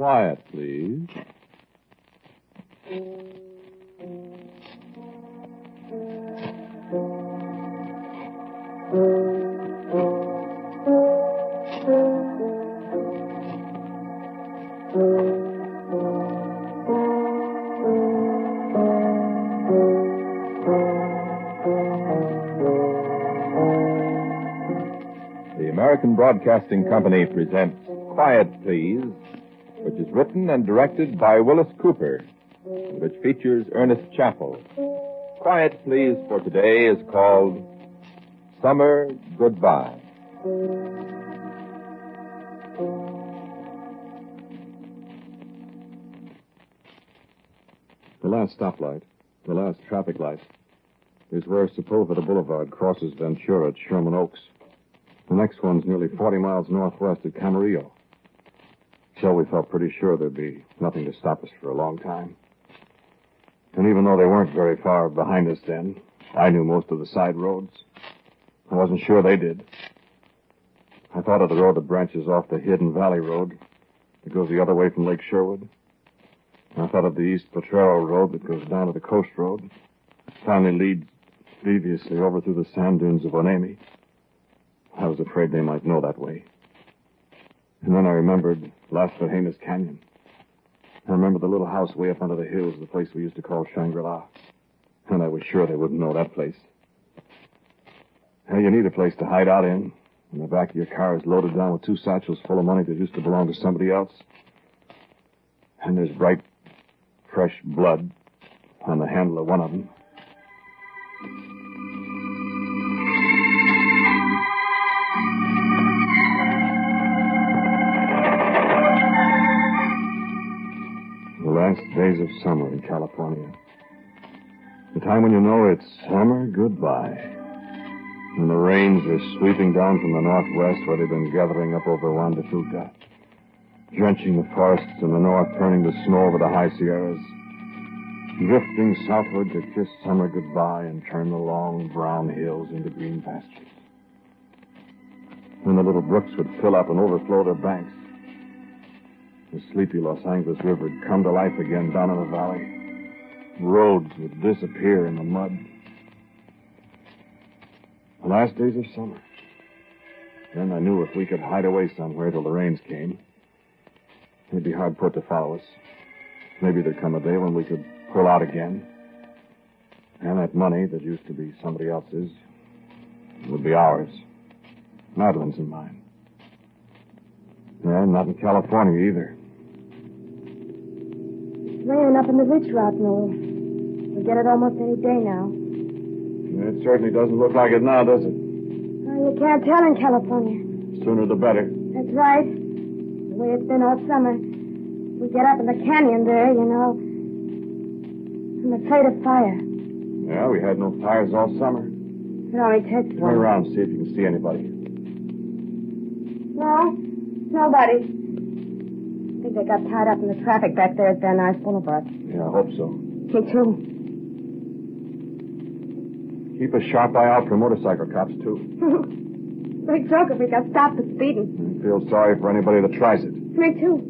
Quiet, please. The American Broadcasting Company presents Quiet, Please, which is written and directed by Willis Cooper, and which features Ernest Chappell. Quiet, Please, for today is called Summer Goodbye. The last stoplight, the last traffic light, is where Sepulveda Boulevard crosses Ventura at Sherman Oaks. The next one's nearly 40 miles northwest at Camarillo. So we felt pretty sure there'd be nothing to stop us for a long time. And even though they weren't very far behind us then, I knew most of the side roads. I wasn't sure they did. I thought of the road that branches off the Hidden Valley Road that goes the other way from Lake Sherwood. I thought of the East Potrero Road that goes down to the Coast Road. It finally leads deviously over through the sand dunes of Onemi. I was afraid they might know that way. And then I remembered Las Vergenas Canyon. I remembered the little house way up under the hills, the place we used to call Shangri-La. And I was sure they wouldn't know that place. Now, you need a place to hide out in. And the back of your car is loaded down with 2 satchels full of money that used to belong to somebody else. And there's bright, fresh blood on the handle of one of them. The last days of summer in California. The time when you know it's summer goodbye. And the rains are sweeping down from the northwest where they've been gathering up over Juan de Fuca, drenching the forests in the north, turning to snow over the high Sierras, drifting southward to kiss summer goodbye and turn the long brown hills into green pastures. When the little brooks would fill up and overflow their banks, the sleepy Los Angeles River would come to life again down in the valley. Roads would disappear in the mud. The last days of summer. Then I knew if we could hide away somewhere till the rains came, they'd be hard put to follow us. Maybe there'd come a day when we could pull out again. And that money that used to be somebody else's would be ours. Madeline's and mine. And not in California either. It's raining up in the ridge route, Noel. We'll get it almost any day now. It certainly doesn't look like it now, does it? Well, you can't tell in California. Sooner the better. That's right. The way it's been all summer. We get up in the canyon there, you know. I'm afraid of fire. Yeah, we had no fires all summer. It only takes one. Turn around and see if you can see anybody. No, nobody. I think they got tied up in the traffic back there at Van Nuys Boulevard. Yeah, I hope so. Me too. Keep a sharp eye out for motorcycle cops, too. Big joke if we got stopped for speeding. I feel sorry for anybody that tries it. Me too.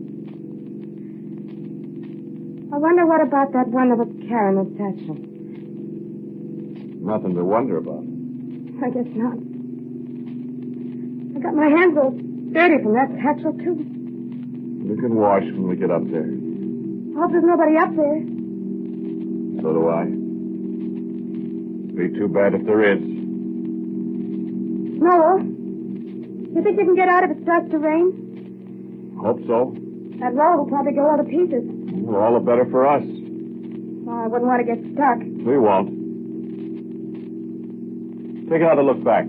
I wonder what about that one that was carrying the satchel. Nothing to wonder about. I guess not. I got my hands all dirty from that satchel, too. We can wash when we get up there. I hope there's nobody up there. So do I. Be too bad if there is. Noel, you think you can get out if it starts to rain? Hope so. That road will probably go all to pieces. Well, all the better for us. Oh, I wouldn't want to get stuck. We won't. Take another look back.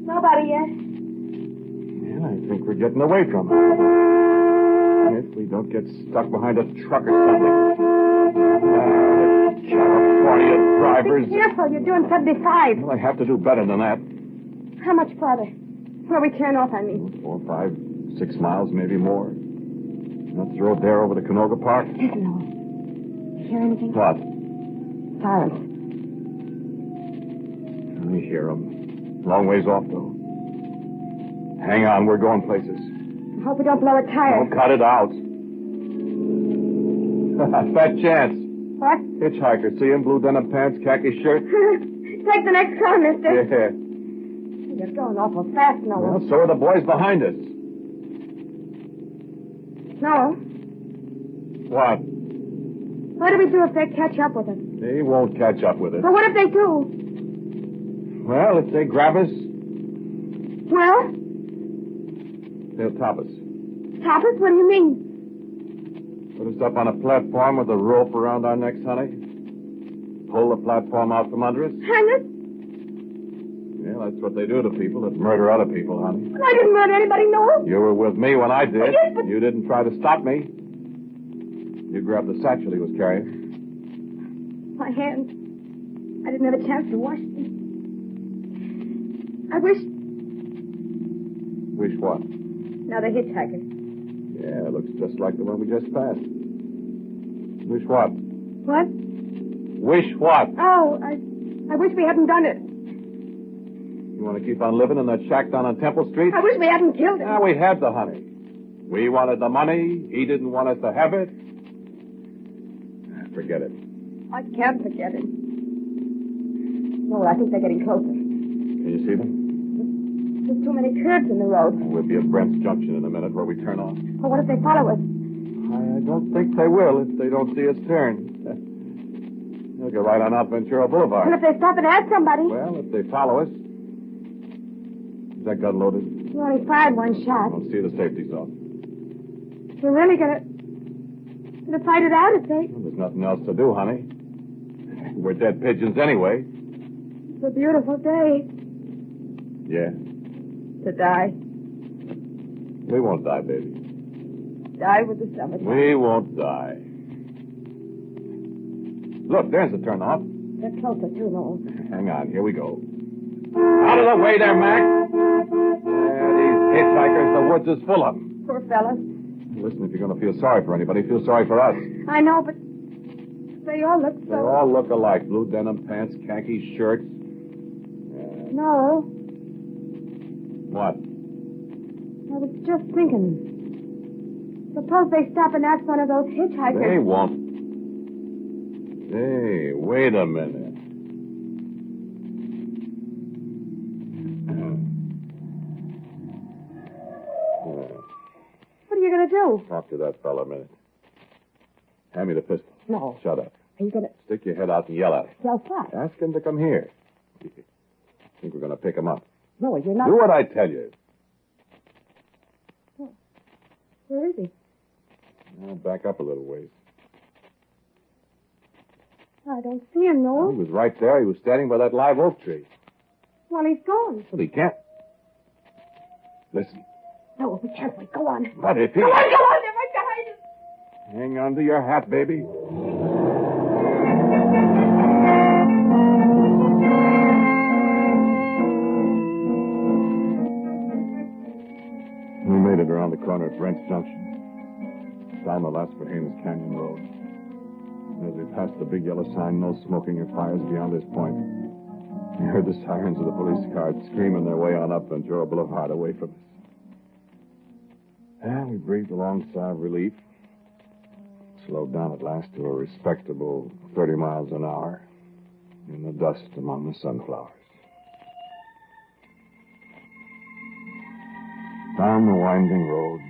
Nobody yet. Yeah, I think we're getting away from it. If we don't get stuck behind a truck or something. California drivers. Be careful, you're doing 75. Well, I have to do better than that. How much farther? Where we turn off, I mean. 4, 5, 6 miles, maybe more. That's the road there over to Canoga Park. Listen, Noel. Hear anything? What? Silence. I hear them. Long ways off, though. Hang on, we're going places. Hope we don't blow a tire. Don't cut it out. Fat chance. What? Hitchhiker. See him? Blue denim pants, khaki shirt. Take the next car, mister. Yeah. You're going awful fast, Noah. Well, so are the boys behind us. Noah, What? what do we do if they catch up with us? They won't catch up with us. But what if they do? Well, if they grab us, Well, they'll top us. stop us? What do you mean? Put us up on a platform with a rope around our necks, honey. Pull the platform out from under us. Hang us? Yeah, that's what they do to people that murder other people, honey. I didn't murder anybody, Noah. You were with me when I did. Yes, but- You didn't try to stop me. You grabbed the satchel he was carrying. My hands. I didn't have a chance to wash them. I wish Wish what? another hitchhiker. Yeah, it looks just like the one we just passed. Wish what? What? Wish what? Oh, I wish we hadn't done it. You want to keep on living in that shack down on Temple Street? I wish we hadn't killed him. Yeah, we had the honey. We wanted the money. He didn't want us to have it. Forget it. I can't forget it. No, I think they're getting closer. Can you see them? There's too many curves in the road. We'll be at Brent's Junction in a minute where we turn off. Well, what if they follow us? I don't think they will if they don't see us turn. They'll go right on out Ventura Boulevard. And if they stop and ask somebody? Well, if they follow us. Is that gun loaded? We only fired one I shot. don't see the safety's off. We're really gonna fight it out if they... Well, there's nothing else to do, honey. We're dead pigeons anyway. It's a beautiful day Yeah. to die. We won't die, baby. Die with the summertime. We won't die. Look, there's the turnoff. They're closer, too, Noel. Hang on, here we go. Out of the way there, Mac. These hitchhikers, the woods is full of them. Poor fellas. Listen, if you're going to feel sorry for anybody, feel sorry for us. I know, but they all look so... They all look alike. Blue denim pants, khaki shirts. No, What? I was just thinking. Suppose they stop and ask one of those hitchhikers. They won't. Hey, wait a minute. What are you going to do? Talk to that fella a minute. Hand me the pistol. No. Shut up. Are you going to... Stick your head out and yell at him. Tell what? Ask him to come here. Think we're going to pick him up. No, you're not... Do what I tell you. Where is he? Now, back up a little ways. I don't see him, He Noel. was right there. He was standing by that live oak tree. Well, he's gone. But he can't. Listen. No, we can't wait. Go on. But if he... Go on, they're right behind us. Hang on to your hat, baby. We made it around the corner at Brent's Junction. Down the Las Vegenas Canyon Road. As we passed the big yellow sign, no smoking or fires beyond this point, we heard the sirens of the police cars screaming their way on up Ventura Boulevard away from us. And we breathed a long sigh of relief. Slowed down at last to a respectable 30 miles an hour in the dust among the sunflowers. Down the winding road,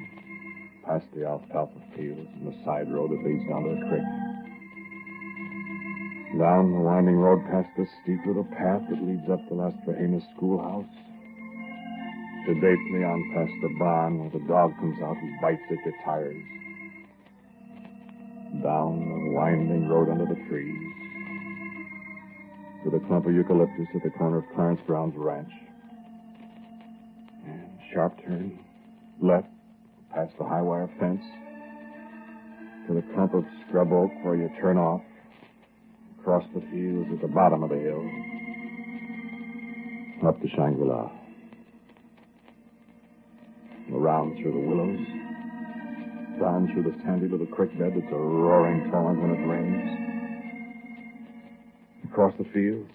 past the alfalfa fields and the side road that leads down to the creek. Down the winding road past the steep little path that leads up to Las Vegenas schoolhouse. Sedately on past the barn where the dog comes out and bites at your tires. Down the winding road under the trees. To the clump of eucalyptus at the corner of Clarence Brown's ranch. And sharp turn left past the high wire fence. To the clump of scrub oak where you turn off. Across the fields at the bottom of the hill. Up to Shangri-La. Around through the willows. Down through the sandy little creek bed that's a roaring torrent when it rains. Across the fields.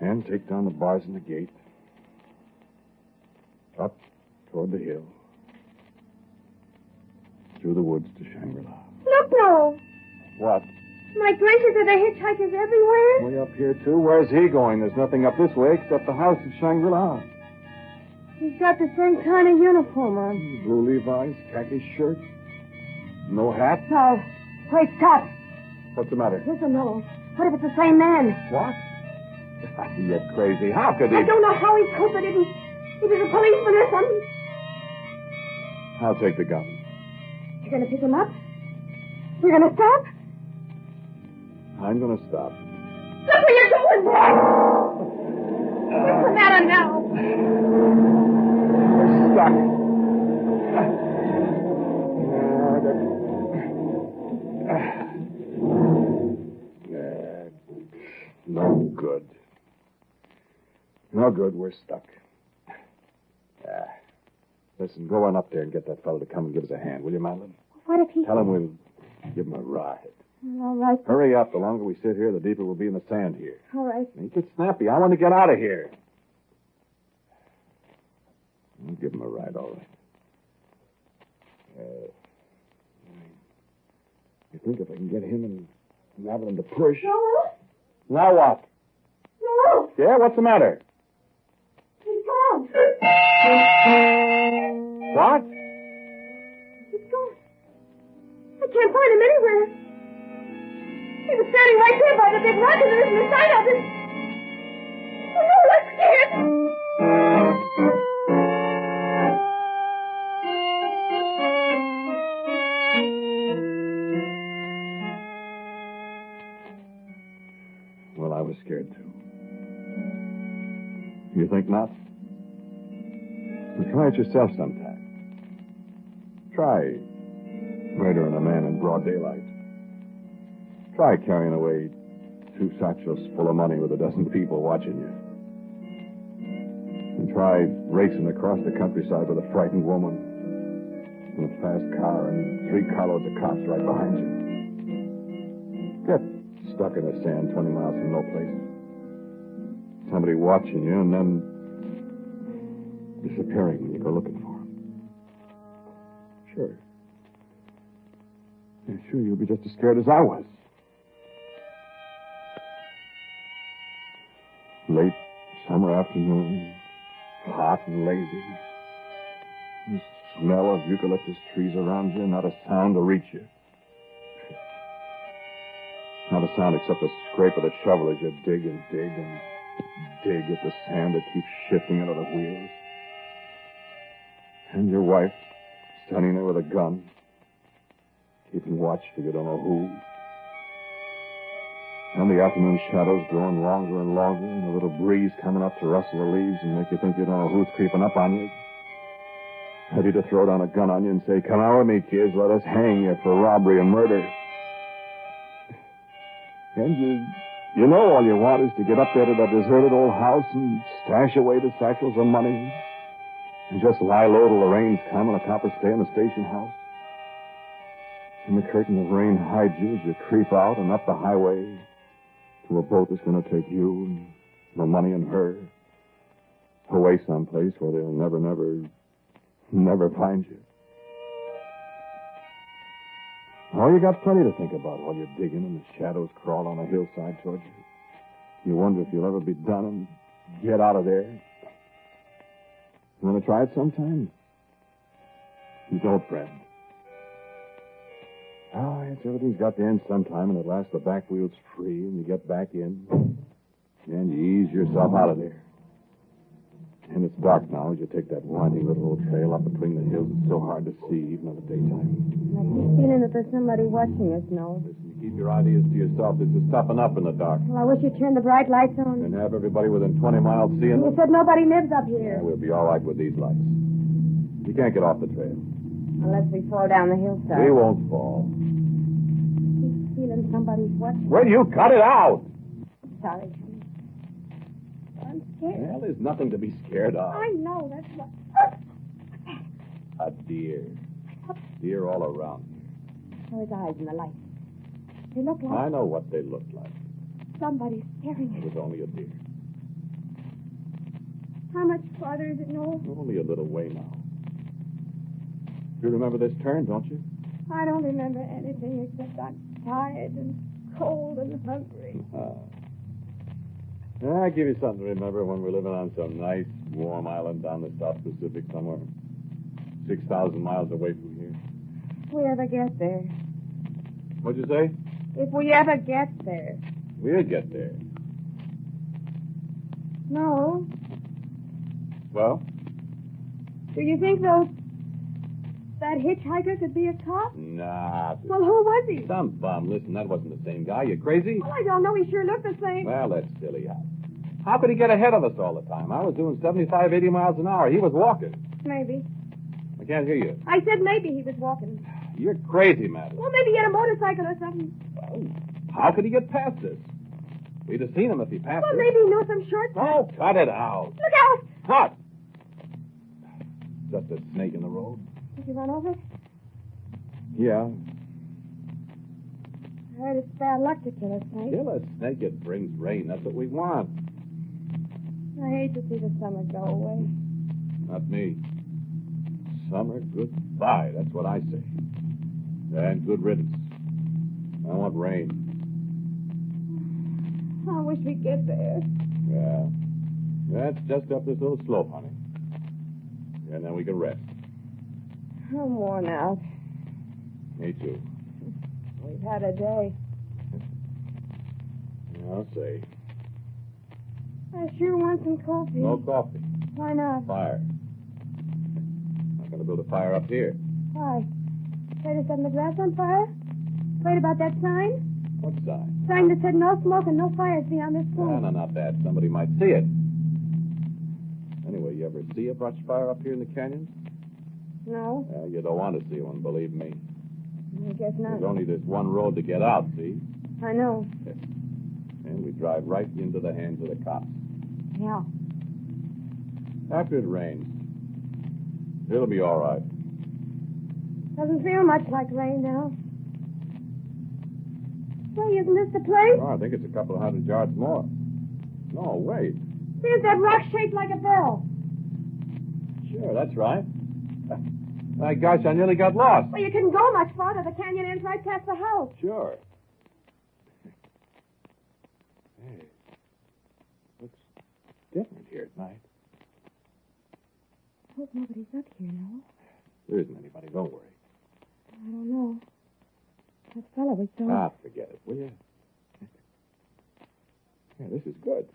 And take down the bars in the gate. Up toward the hill. Through the woods to Shangri-La. Look, Noel. What? My gracious, are there hitchhikers everywhere? Way up here, too? Where's he going? There's nothing up this way except the house at Shangri-La. He's got the same kind of uniform on. Blue Levi's, khaki shirt. No hat? No. Wait, stop. What's the matter? Listen, Noel. What if it's the same man? What? You're crazy. How could he? I don't know how he could, but if he's a policeman or something. I'll take the gun. You're going to pick him up? You're going to stop? I'm going to stop. Look where you're going! What's the matter now? We're stuck. No good. No good. We're stuck. Listen, go on up there and get that fellow to come and give us a hand, will you, Madeline? What if he... Tell him we'll give him a ride. All right. Hurry up. The longer we sit here, the deeper we'll be in the sand here. All right. Make it snappy. I want to get out of here. I'll give him a ride, all right. You think if I can get him and Madeline to push... Noel? Now what? Noel! Yeah, what's the matter? He's gone. What? He's gone. I can't find him anywhere. He was standing right there by the big rock and there isn't a sign of him. Oh, no, I'm scared. Well, I was scared, too. You think not? Well, try it yourself sometime. Try murdering a man in broad daylight. Try carrying away 2 satchels full of money with a dozen people watching you. And try racing across the countryside with a frightened woman in a fast car and 3 carloads of cops right behind you. Get stuck in the sand 20 miles from no place. Somebody watching you and then disappearing when you go looking for him. Sure. Yeah, sure, you'll be just as scared as I was. Late summer afternoon, hot and lazy. The smell of eucalyptus trees around you, not a sound to reach you. Not a sound except the scrape of the shovel as you dig and dig and dig at the sand that keeps shifting under the wheels. And your wife standing there with a gun, keeping watch for you don't know who. And the afternoon shadows growing longer and longer, and a little breeze coming up to rustle the leaves and make you think you don't know who's creeping up on you. Ready to throw down a gun on you and say, "Come out with me, kids, let us hang you for robbery and murder." And you know all you want is to get up there to that deserted old house and stash away the satchels of money and just lie low till the rains come and a copper stay in the station house. And the curtain of rain hides you as you creep out and up the highway to a boat that's going to take you and the money and her away someplace where they'll never find you. Oh, you got plenty to think about while you're digging and the shadows crawl on a hillside toward you. You wonder if you'll ever be done and get out of there. You want to try it sometime? You don't, friend. Oh, yes, everything's got to end sometime, and at last the back wheel's free, and you get back in, and you ease yourself out of there. And it's dark now as you take that winding little old trail up between the hills. It's so hard to see, even in the daytime. I keep feeling that there's somebody watching us, Noel. Listen, you keep your ideas to yourself. This is toughen up in the dark. Well, I wish you'd turn the bright lights on. And have everybody within 20 miles seeing You us. said nobody lives up here. Yeah, we'll be all right with these lights. You can't get off the trail. Unless we fall down the hillside. We won't fall. Keep feeling somebody's watching. Will you cut it out? Sorry. I'm scared. Well, there's nothing to be scared of. I know, that's what... A deer. Deer all around here. Oh, his eyes in the light. They look like I know what they look like. somebody's staring It at us. was only a deer. How much farther is it, Noel? Only a little way now. You remember this turn, don't you? I don't remember anything except I'm tired and cold and hungry. I'll give you something to remember when we're living on some nice, warm island down the South Pacific somewhere. 6,000 miles away from here. If we ever get there. What'd you say? If we ever get there. We'll get there. No. Well? Do you think that hitchhiker could be a cop? Nah. Well, who was he? Some bum. Listen, that wasn't the same guy. You crazy? Well, I don't know. He sure looked the same. Well, that's silly. How could he get ahead of us all the time? I was doing 75, 80 miles an hour. He was walking. Maybe. I can't hear you. I said maybe he was walking. You're crazy, Madeline. Well, maybe he had a motorcycle or something. Well, how could he get past us? We'd have seen him if he passed Well, us. maybe he knew some shortcuts. Oh, cut it out. Look out! What? Just a snake in the road? Did you run over it? Yeah. I heard it's bad luck to kill a snake. Kill a snake, it brings rain. That's what we want. I hate to see the summer go away. Not me. Summer, goodbye. That's what I say. And good riddance. I want rain. I wish we'd get there. Yeah. That's just up this little slope, honey. And then we can rest. I'm worn out. Me too. We've had a day. I'll say. I sure want some coffee. No coffee. Why not? Fire. I'm going to build a fire up here. Why? Afraid of setting the grass on fire? Afraid about that sign? What sign? Sign that said no smoke and no fires beyond this No, point. no, not that. Somebody might see it. Anyway, you ever see a brush fire up here in the canyon? No, Well, you don't want to see one, believe me. I guess not. There's only this one road to get out, see? I know. And we drive right into the hands of the cops. Yeah. After it rains, it'll be all right. Doesn't feel much like rain now. Say, isn't this the place? Oh, I think it's a couple of 100 yards more. No, wait. There's that rock shaped like a bell. Sure, that's right. My gosh, I nearly got lost. Well, you couldn't go much farther. The canyon ends right past the house. Sure. Hey, looks different here at night. Hope nobody's up here, no? There isn't anybody, don't worry. I don't know. That fellow we saw. Ah, forget it, will you? Yeah, this is good.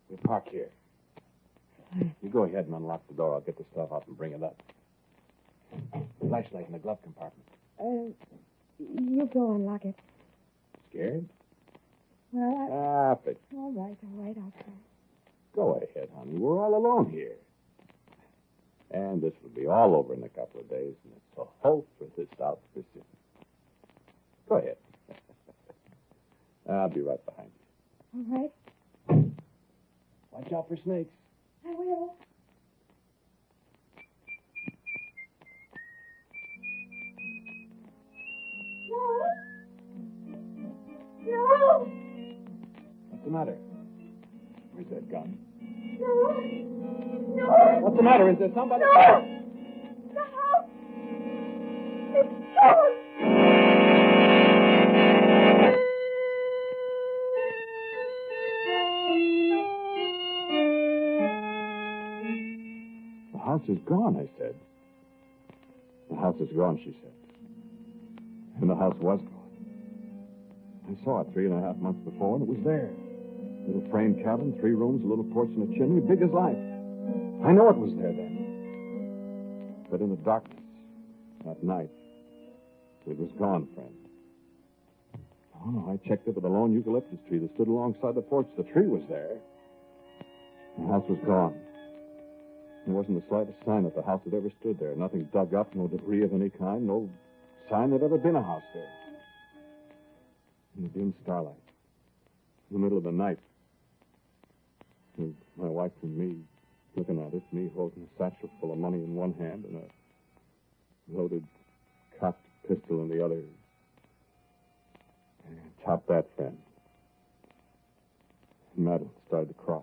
We'll park here. You go ahead and unlock the door. I'll get the stuff out and bring it up. Flashlight in the glove compartment. You go and lock it. Scared? Well, All right, I'll try. go ahead, honey. We're all alone here. And this will be all over in a couple of days, and it's a hope for the South Pacific. Go ahead. I'll be right behind you. All right. Watch out for snakes. I will. No. What's the matter? Where's that gun? No. What's the matter? Is there somebody? No. The house. It's stolen. The house is gone, I said. The house is gone, she said. And the house was gone. I saw it 3.5 months before, and it was there. Little frame cabin, 3 rooms, a little porch and a chimney, big as life. I know it was there then. But in the darkness, that night, it was gone, friend. Oh, no, I checked it with a lone eucalyptus tree that stood alongside the porch. The tree was there. The house was gone. There wasn't the slightest sign that the house had ever stood there. Nothing dug up, no debris of any kind, no sign there'd ever been a house there. In the dim starlight, in the middle of the night, with my wife and me looking at it, me holding a satchel full of money in one hand and a loaded cocked pistol in the other. And top that, friend. Madeline started to cry.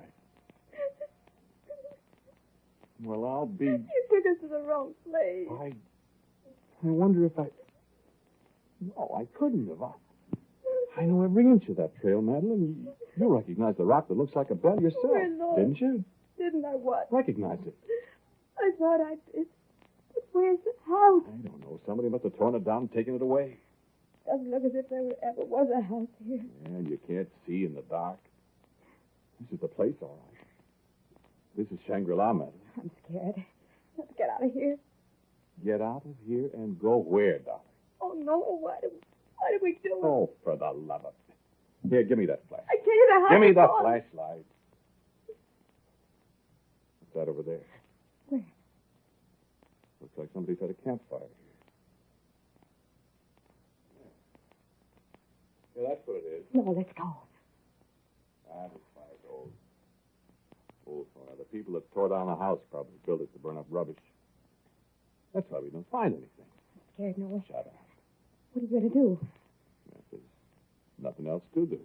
Well, I'll be... You took us to the wrong place. I wonder if I... No, I couldn't have. I know every inch of that trail, Madeline. You recognize the rock that looks like a bell yourself, Well, didn't you? Didn't I what? Recognize it. I thought I did. But where's the house? I don't know. Somebody must have torn it down and taken it away. Doesn't look as if there ever was a house here. Yeah, you can't see in the dark. This is the place, all right. This is Shangri-La, Madeline. I'm scared. Let's get out of here. Get out of here and go where, darling? Oh, no. Why did we do it? Oh, for the love of... Here, give me that flash. I tell you the house Give me is the gone. flashlight. What's that over there? Where? Looks like somebody's had a campfire here. Yeah, that's what it is. No, let's go. Ah, this fire's old. Old fire. The people that tore down the house probably built it to burn up rubbish. That's why we don't find anything. I'm scared, Noah. Shut up. What are you going to do? Yes, there's nothing else to do.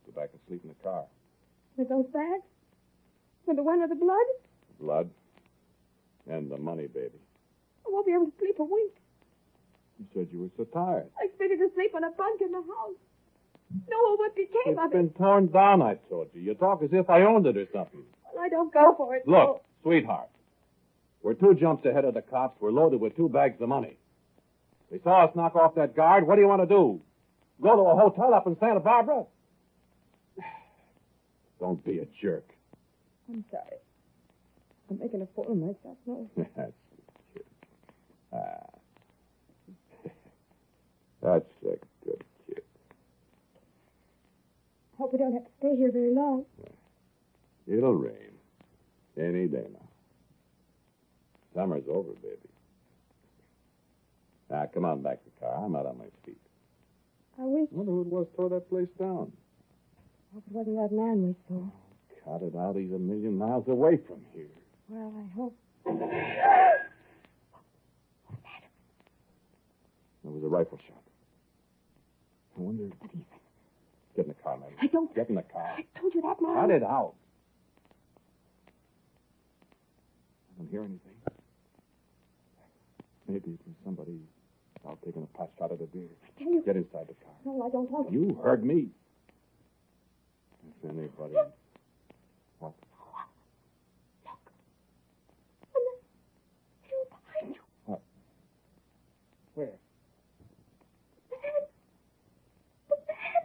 Go back and sleep in the car. With those bags? With the one with the blood? Blood. And the money, baby. I won't be able to sleep a week. You said you were so tired. I expected to sleep on a bunk in the house. Noah, what became It's of been it? torn down, I told you. You talk as if I owned it or something. Well, I don't go for it. Look, sweetheart. We're 2 jumps ahead of the cops. We're loaded with 2 bags of money. They saw us knock off that guard. What do you want to do? Go to a hotel up in Santa Barbara? Don't be a jerk. I'm sorry. I'm making a fool of myself, Noah. That's cute. That's a good kid. Hope we don't have to stay here very long. It'll rain. Any day now. Summer's over, baby. Now, come on back to the car. I'm out on my feet. I wish... Wonder who it was tore that place down. Hope it wasn't that man we saw. Cut it out. He's a million miles away from here. Well, I hope. There was a rifle shot. I wonder... What do you think? Get in the car, man. I don't... Get in the car. I told you that, man. Cut it out. I don't hear anything. Maybe it was somebody out taking a pot shot at a deer. I tell you... Get inside the car. No, I don't want to. You heard me. If anybody... What? Look. On the hill behind you. What? Where? The man. The man.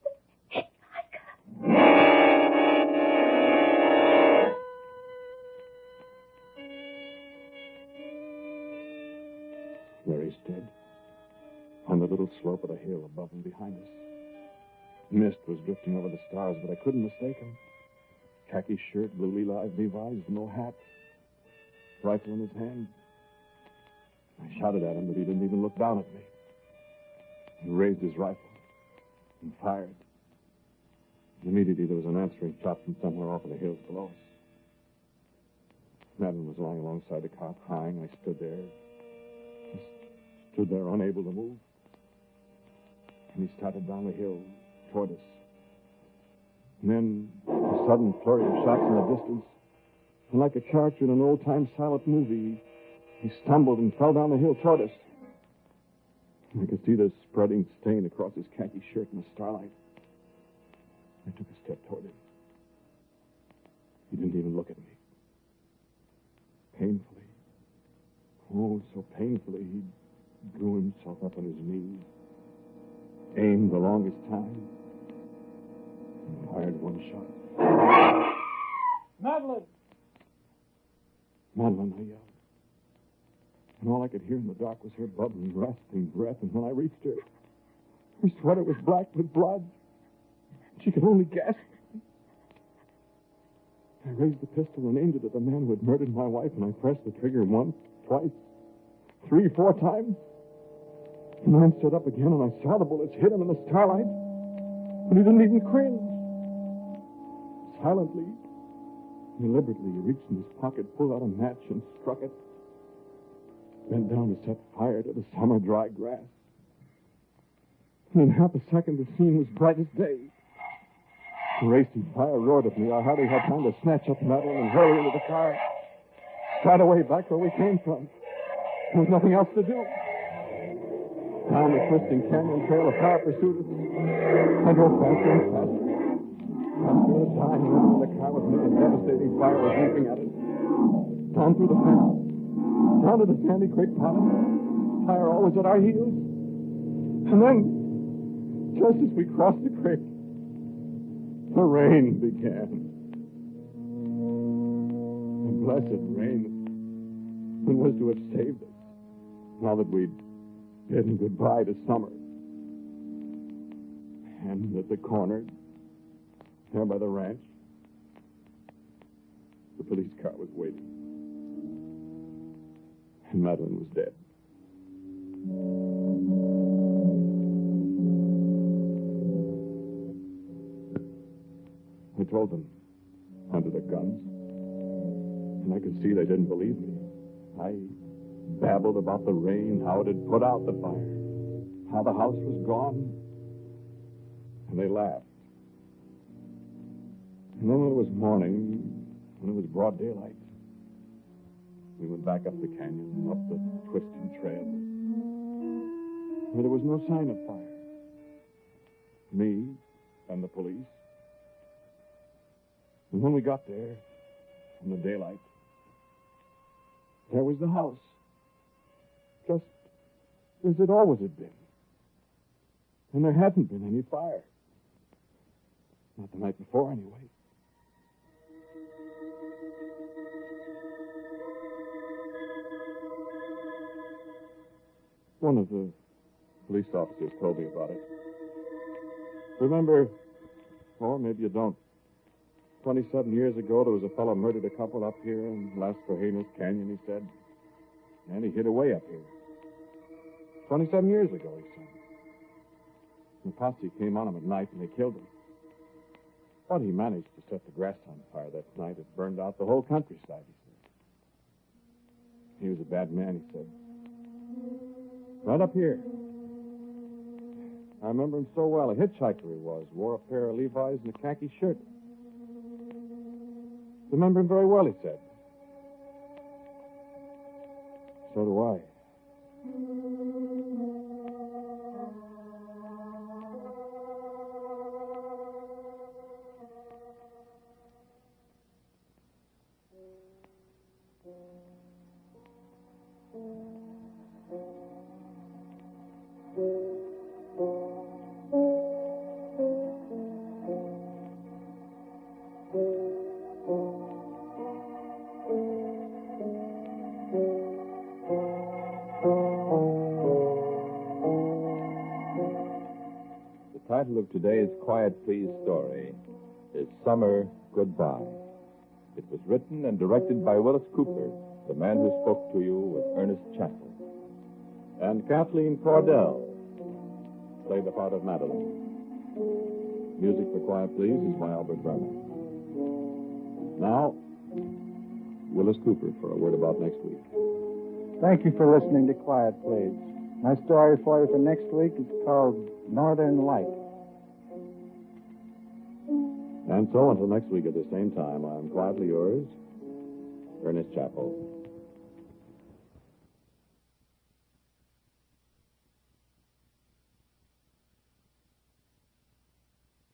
The hitchhiker. There he stood. On the little slope of the hill above and behind us. Mist was drifting over the stars, but I couldn't mistake him. Khaki shirt, bluely live Levi's, no hat. Rifle in his hand. I shouted at him, but he didn't even look down at me. He raised his rifle and fired. Immediately there was an answering shot from somewhere off in the hills below us. Madeline was lying alongside the cot, crying. I stood there. Just stood there, unable to move. And he started down the hill toward us. And then a sudden flurry of shots in the distance. And like a character in an old-time silent movie, he stumbled and fell down the hill toward us. I could see the spreading stain across his khaki shirt in the starlight. I took a step toward him. He didn't even look at me. Painfully, oh, so painfully, he drew himself up on his knees, aimed the longest time, and fired one shot. Madeline! Madeline, I yelled. And all I could hear in the dark was her bubbling, rasping breath, and when I reached her, her sweater was black with blood. She could only gasp. I raised the pistol and aimed it at the man who had murdered my wife, and I pressed the trigger once, twice, 3, 4 times. The man stood up again, and I saw the bullets hit him in the starlight, but he didn't even cringe. Silently, deliberately, he reached in his pocket, pulled out a match, and struck it. Bent down to set fire to the summer dry grass. And in half a second, the scene was bright as day. The racing fire roared at me. I hardly had time to snatch up Madeline and hurl her into the car. Right away back where we came from. There was nothing else to do. Down the twisting canyon trail, a car pursued us. I drove faster and faster. After a dying woman in the car with me, a devastating fire was leaping at us. Down through the fence. Down to the Sandy Creek pond. Fire always at our heels. And then, just as we crossed the creek, the rain began. The blessed rain that was to have saved us. Now that we'd bidden goodbye to summer. And at the corner, there by the ranch, the police car was waiting. And Madeline was dead. I told them, under their guns. And I could see they didn't believe me. I babbled about the rain, how it had put out the fire, how the house was gone. And they laughed. And then when it was morning, when it was broad daylight, we went back up the canyon, up the twisting trail. Where there was no sign of fire. Me and the police. And when we got there, in the daylight, there was the house. Just as it always had been. And there hadn't been any fire. Not the night before, anyway. One of the police officers told me about it. Remember, or maybe you don't, 27 years ago, there was a fellow murdered a couple up here in Las Cajenas Canyon, he said. And he hid away up here. 27 years ago, he said. The posse came on him at night and they killed him. But he managed to set the grass on fire that night. It burned out the whole countryside, he said. He was a bad man, he said. Right up here. I remember him so well. A hitchhiker he was. Wore a pair of Levi's and a khaki shirt. Remember him very well, he said. So do I. The title of today's Quiet Please story is Summer Goodbye. It was written and directed by Willis Cooper. The man who spoke to you was Ernest Chappell. And Kathleen Cordell played the part of Madeline. Music for Quiet Please is by Albert Vernon. Now, Willis Cooper for a word about next week. Thank you for listening to Quiet Please. My story for you for next week is called Northern Light. And so until next week at the same time, I'm quietly yours, Ernest Chappell.